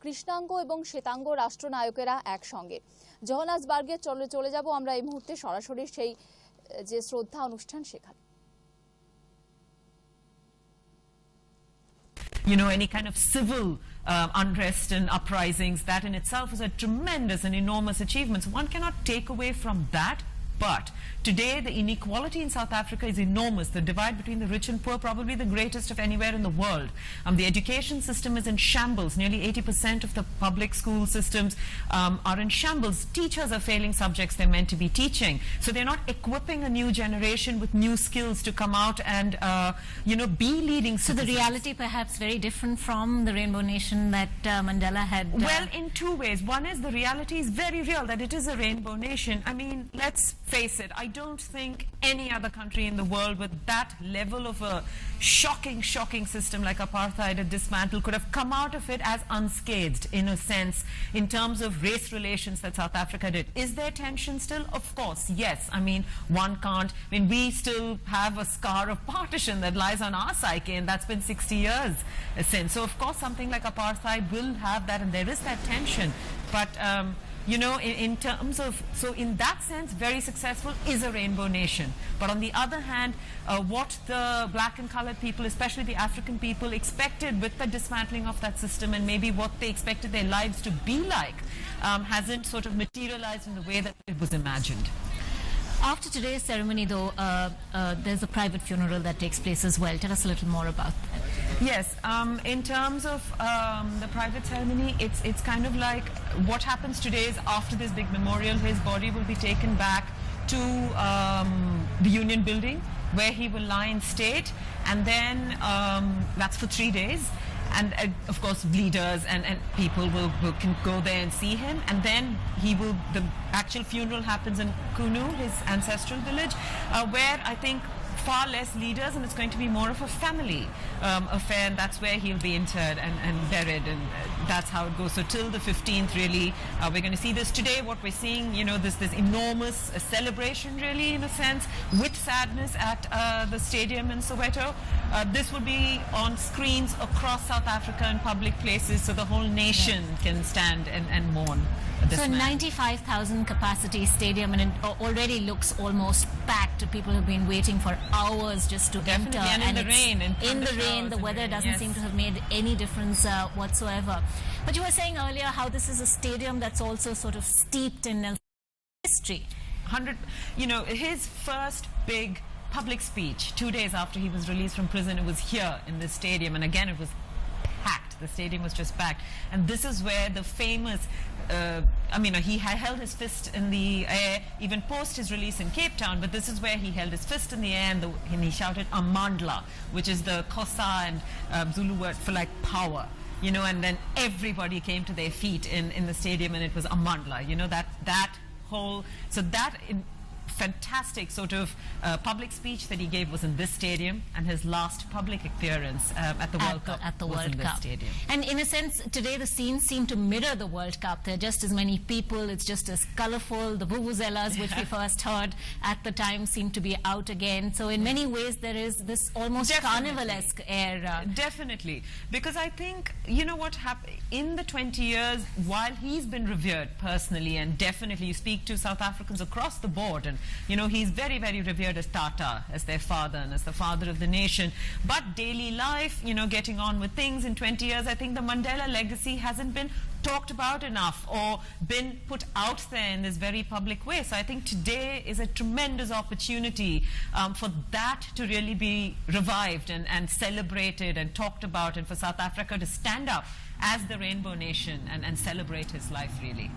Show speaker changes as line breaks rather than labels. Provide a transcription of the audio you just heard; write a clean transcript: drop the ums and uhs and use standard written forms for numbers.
কৃষ্ণাঙ্গ এবং শ্বেতাঙ্গ রাষ্ট্রনায়কেরা একসঙ্গে। জোহান্সবার্গে চলে যাব আমরা এই মুহূর্তে সরাসরি সেই যে শ্রদ্ধা অনুষ্ঠান সেখানে।
You know, any kind of civil unrest and uprisings, that in itself is a tremendous and enormous achievement. So one cannot take away from that. But today the inequality in South Africa is enormous. The divide between the rich and poor probably the greatest of anywhere in the world. The education system is in shambles. Nearly 80% of the public school systems are in shambles. Teachers are failing subjects they're meant to be teaching. So they're not equipping a new generation with new skills to come out and you know, be leading citizens.
So the reality perhaps very different from the Rainbow Nation that Mendela had.
Well, in two ways. One is the reality is very real, that it is a rainbow nation. I mean, let's face it, I don't think any other country in the world with that level of a shocking system like apartheid or dismantle could have come out of it as unscathed, in a sense, in terms of race relations that South Africa did. Is there tension still? Of course, yes. I mean, one can't, I mean, we still have a scar of partition that lies on our psyche, and that's been 60 years since. So of course something like apartheid will have that, and there is that tension. But you know, in terms of, so in that sense, very successful is a rainbow nation. But on the other hand, what the black and colored people, especially the African people, expected with the dismantling of that system, and maybe what they expected their lives to be like, hasn't sort of materialized in the way that it was imagined.
After today's ceremony, though, there's a private funeral that takes place as well. Tell us a little more about that.
Yes, in terms of the private ceremony, it's kind of like what happens today is after this big memorial, his body will be taken back to the Union Building, where he will lie in state, and then that's for 3 days. And of course leaders and people can go there and see him, and then the actual funeral happens in Kunu, his ancestral village, where I think far less leaders, and it's going to be more of a family affair, and that's where he'll be interred and buried, and that's how it goes. So till the 15th, really, we're going to see this. Today what we're seeing, you know, this enormous celebration, really, in a sense, with sadness at the stadium in Soweto. This will be on screens across South Africa in public places, so the whole nation can stand and mourn.
So 95,000 capacity stadium, and it already looks almost packed. People have been waiting for hours just to enter.
And in the rain.
In the rain, the weather doesn't seem to have made any difference whatsoever. But you were saying earlier how this is a stadium that's also sort of steeped in history.
You know, his first big public speech 2 days after he was released from prison, it was here in this stadium, and again it was packed. The stadium was just packed, and this is where the famous I mean, he held his fist in the air even post his release in Cape Town, but this is where he held his fist in the air and he shouted Amandla, which is the Xhosa and Zulu word for like power, you know, and then everybody came to their feet in the stadium, and it was Amandla, you know, that whole, so that fantastic sort of public speech that he gave was in this stadium, and his last public appearance at the World Cup was in this stadium.
And in a sense, today the scenes seem to mirror the World Cup. There are just as many people, it's just as colourful. The vuvuzelas, which we first heard at the time, seem to be out again. So in many ways there is this almost carnivalesque air.
Definitely. Because I think, you know what happened, in the 20 years, while he's been revered personally, and definitely you speak to South Africans across the board, and you know, he's very, very revered as Tata, as their father and as the father of the nation. But daily life, you know, getting on with things in 20 years, I think the Mandela legacy hasn't been talked about enough or been put out there in this very public way. So I think today is a tremendous opportunity for that to really be revived and celebrated and talked about, and for South Africa to stand up as the Rainbow Nation and celebrate his life, really.